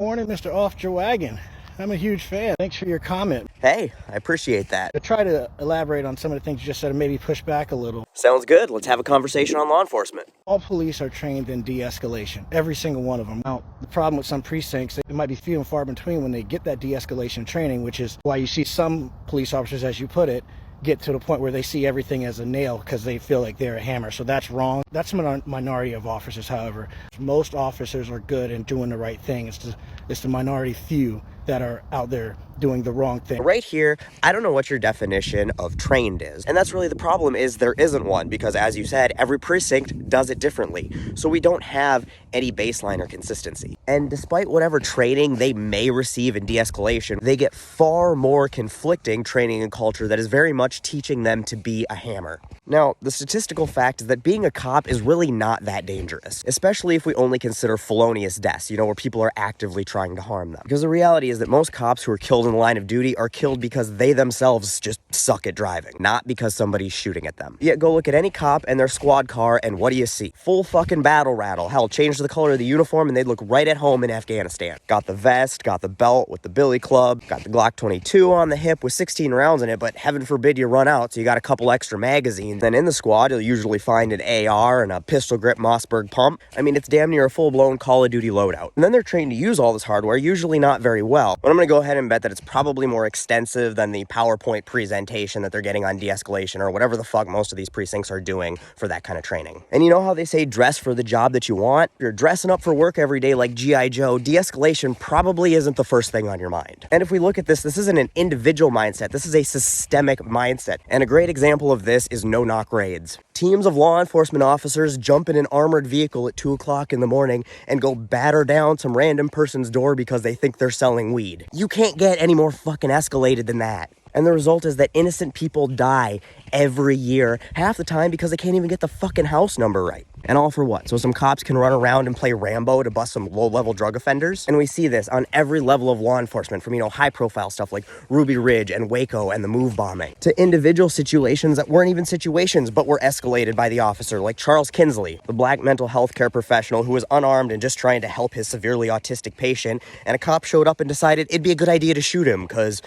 Morning, Mr. Off Your Wagon. I'm a huge fan. Thanks for your comment. Hey, I appreciate that. I try to elaborate on some of the things you just said and maybe push back a little. Sounds good. Let's have a conversation on law enforcement. All police are trained in de-escalation, every single one of them. Now, the problem with some precincts, it might be few and far between when they get that de-escalation training, which is why you see some police officers, as you put it, get to the point where they see everything as a nail because they feel like they're a hammer. So that's wrong. That's a minority of officers, however. Most officers are good and doing the right thing. It's the minority few that are out there doing the wrong thing. Right here, I don't know what your definition of trained is. And that's really the problem, is there isn't one, because as you said, every precinct does it differently. So we don't have any baseline or consistency. And despite whatever training they may receive in de-escalation, they get far more conflicting training and culture that is very much teaching them to be a hammer. Now, the statistical fact is that being a cop is really not that dangerous, especially if we only consider felonious deaths, where people are actively trying to harm them. Because the reality is that most cops who are killed in the line of duty are killed because they themselves just suck at driving, not because somebody's shooting at them. Yet go look at any cop and their squad car, and what do you see? Full fucking battle rattle. Hell, change the color of the uniform and they'd look right at home in Afghanistan. Got the vest, got the belt with the billy club, got the Glock 22 on the hip with 16 rounds in it, but heaven forbid you run out, so you got a couple extra magazines. Then in the squad, you'll usually find an AR and a pistol grip Mossberg pump. I mean, it's damn near a full-blown Call of Duty loadout. And then they're trained to use all this hardware, usually not very well. But I'm gonna go ahead and bet that it's probably more extensive than the PowerPoint presentation that they're getting on de-escalation or whatever the fuck most of these precincts are doing for that kind of training. And you know how they say dress for the job that you want? If you're dressing up for work every day like G.I. Joe, de-escalation probably isn't the first thing on your mind. And if we look at this isn't an individual mindset, this is a systemic mindset. And a great example of this is no-knock raids. Teams of law enforcement officers jump in an armored vehicle at 2 o'clock in the morning and go batter down some random person's door because they think they're selling weed. You can't get any more fucking escalated than that. And the result is that innocent people die every year, half the time because they can't even get the fucking house number right. And all for what? So some cops can run around and play Rambo to bust some low-level drug offenders? And we see this on every level of law enforcement, from, high-profile stuff like Ruby Ridge and Waco and the Move bombing, to individual situations that weren't even situations but were escalated by the officer, like Charles Kinsley, the black mental health care professional who was unarmed and just trying to help his severely autistic patient, and a cop showed up and decided it'd be a good idea to shoot him because,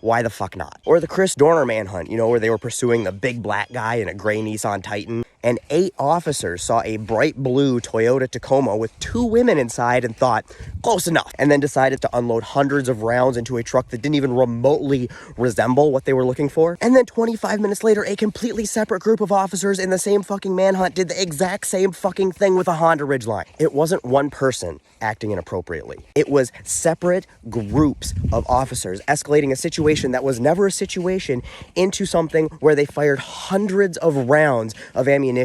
why the fuck not? Or the Chris Dorner manhunt, where they were pursuing the big black guy in a gray Nissan Titan, and 8 officers saw a bright blue Toyota Tacoma with 2 women inside and thought, close enough, and then decided to unload hundreds of rounds into a truck that didn't even remotely resemble what they were looking for. And then 25 minutes later, a completely separate group of officers in the same fucking manhunt did the exact same fucking thing with a Honda Ridgeline. It wasn't one person acting inappropriately. It was separate groups of officers escalating a situation that was never a situation into something where they fired hundreds of rounds of ammunition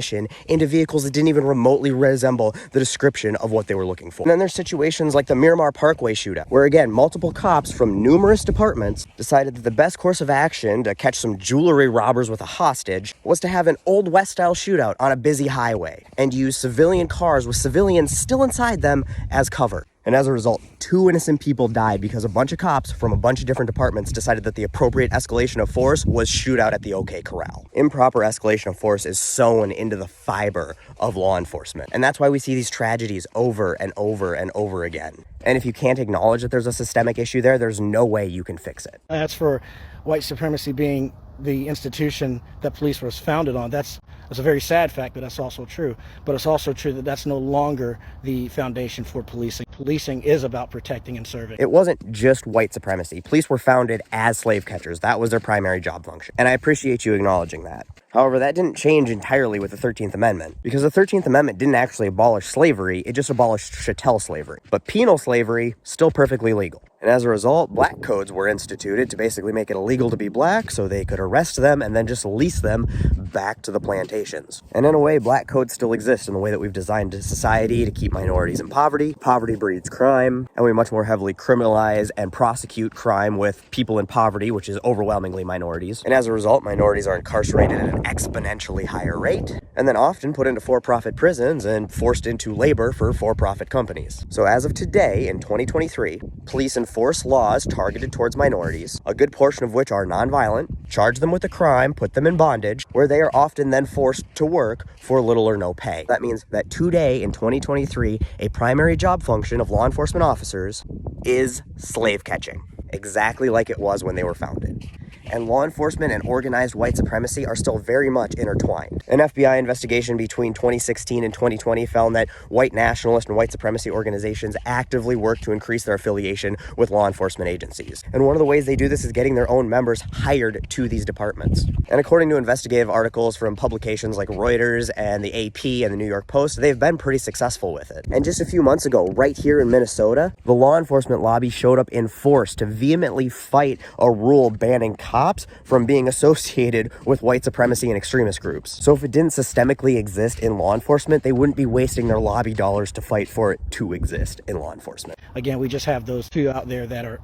into vehicles that didn't even remotely resemble the description of what they were looking for. And then there's situations like the Miramar Parkway shootout, where again, multiple cops from numerous departments decided that the best course of action to catch some jewelry robbers with a hostage was to have an Old West style shootout on a busy highway and use civilian cars with civilians still inside them as cover. And as a result, 2 innocent people died because a bunch of cops from a bunch of different departments decided that the appropriate escalation of force was shootout at the OK Corral. Improper escalation of force is sewn into the fiber of law enforcement. And that's why we see these tragedies over and over and over again. And if you can't acknowledge that there's a systemic issue there, there's no way you can fix it. That's for white supremacy being the institution that police was founded on. That's a very sad fact, but that's also true. But it's also true that that's no longer the foundation for policing. Policing is about protecting and serving. It wasn't just white supremacy. Police were founded as slave catchers. That was their primary job function. And I appreciate you acknowledging that. However, that didn't change entirely with the 13th Amendment, because the 13th Amendment didn't actually abolish slavery, it just abolished chattel slavery. But penal slavery, still perfectly legal. And as a result, black codes were instituted to basically make it illegal to be black so they could arrest them and then just lease them back to the plantations. And in a way, black codes still exist in the way that we've designed society to keep minorities in poverty. Poverty breeds crime, and we much more heavily criminalize and prosecute crime with people in poverty, which is overwhelmingly minorities. And as a result, minorities are incarcerated at an an exponentially higher rate, and then often put into for-profit prisons and forced into labor for for-profit companies. So as of today, in 2023, police enforce laws targeted towards minorities, a good portion of which are nonviolent, charge them with a crime, put them in bondage, where they are often then forced to work for little or no pay. That means that today, in 2023, a primary job function of law enforcement officers is slave catching, exactly like it was when they were founded. And law enforcement and organized white supremacy are still very much intertwined. An FBI investigation between 2016 and 2020 found that white nationalist and white supremacy organizations actively work to increase their affiliation with law enforcement agencies. And one of the ways they do this is getting their own members hired to these departments. And according to investigative articles from publications like Reuters and the AP and the New York Post, they've been pretty successful with it. And just a few months ago, right here in Minnesota, the law enforcement lobby showed up in force to vehemently fight a rule banning cops from being associated with white supremacy and extremist groups. So if it didn't systemically exist in law enforcement, they wouldn't be wasting their lobby dollars to fight for it to exist in law enforcement. Again, we just have those few out there that are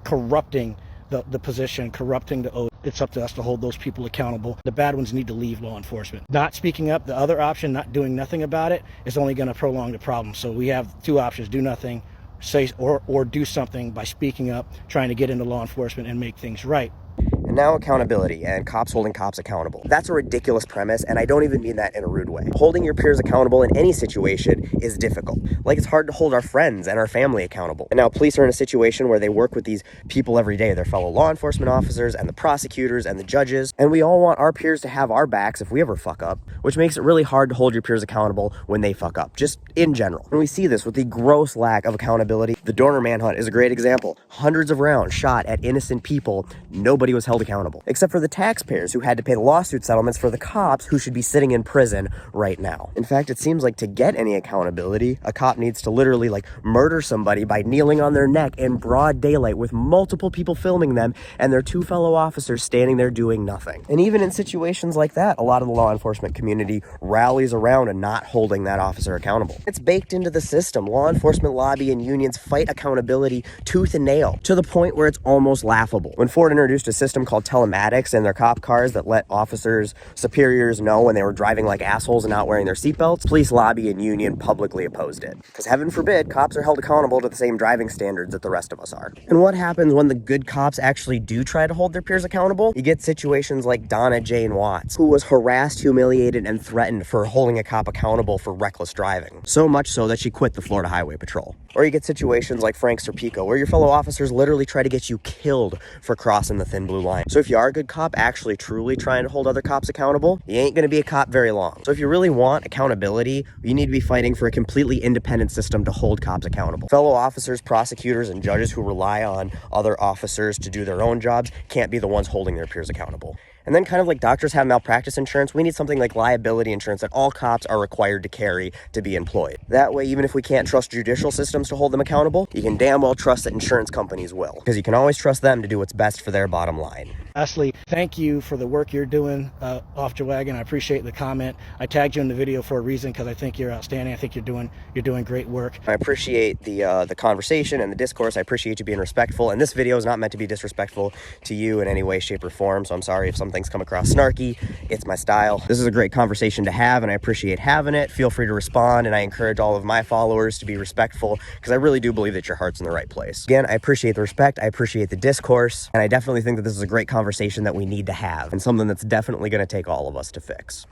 corrupting the position, corrupting the oath. It's up to us to hold those people accountable. The bad ones need to leave law enforcement. Not speaking up, the other option, not doing nothing about it, is only going to prolong the problem. So we have two options: do nothing, say or do something by speaking up, trying to get into law enforcement and make things right. And now accountability and cops holding cops accountable. That's a ridiculous premise, and I don't even mean that in a rude way. Holding your peers accountable in any situation is difficult. Like, it's hard to hold our friends and our family accountable. And now police are in a situation where they work with these people every day, their fellow law enforcement officers and the prosecutors and the judges, and we all want our peers to have our backs if we ever fuck up, which makes it really hard to hold your peers accountable when they fuck up, just in general. And we see this with the gross lack of accountability. The Dorner manhunt is a great example. Hundreds of rounds shot at innocent people. Nobody was held accountable, except for the taxpayers who had to pay the lawsuit settlements for the cops who should be sitting in prison right now. In fact, it seems like to get any accountability, a cop needs to literally murder somebody by kneeling on their neck in broad daylight with multiple people filming them and their two fellow officers standing there doing nothing. And even in situations like that, a lot of the law enforcement community rallies around and not holding that officer accountable. It's baked into the system. Law enforcement lobby and unions fight accountability tooth and nail to the point where it's almost laughable. When Ford introduced a system called telematics in their cop cars that let officers, superiors know when they were driving like assholes and not wearing their seatbelts, police lobby and union publicly opposed it. Because heaven forbid, cops are held accountable to the same driving standards that the rest of us are. And what happens when the good cops actually do try to hold their peers accountable? You get situations like Donna Jane Watts, who was harassed, humiliated, and threatened for holding a cop accountable for reckless driving. So much so that she quit the Florida Highway Patrol. Or you get situations like Frank Serpico, where your fellow officers literally try to get you killed for crossing the thin blue line. So if you are a good cop actually truly trying to hold other cops accountable, you ain't gonna be a cop very long. So if you really want accountability, you need to be fighting for a completely independent system to hold cops accountable. Fellow officers, prosecutors, and judges who rely on other officers to do their own jobs can't be the ones holding their peers accountable. And then kind of like doctors have malpractice insurance, we need something like liability insurance that all cops are required to carry to be employed. That way, even if we can't trust judicial systems to hold them accountable, you can damn well trust that insurance companies will, because you can always trust them to do what's best for their bottom line. Lastly, thank you for the work you're doing, Off Your Wagon. I appreciate the comment. I tagged you in the video for a reason, because I think you're outstanding. I think you're doing great work. I appreciate the conversation and the discourse. I appreciate you being respectful. And this video is not meant to be disrespectful to you in any way, shape, or form. So I'm sorry if some things come across snarky. It's my style. This is a great conversation to have, and I appreciate having it. Feel free to respond, and I encourage all of my followers to be respectful, because I really do believe that your heart's in the right place. Again, I appreciate the respect. I appreciate the discourse, and I definitely think that this is a great conversation that we need to have, and something that's definitely going to take all of us to fix.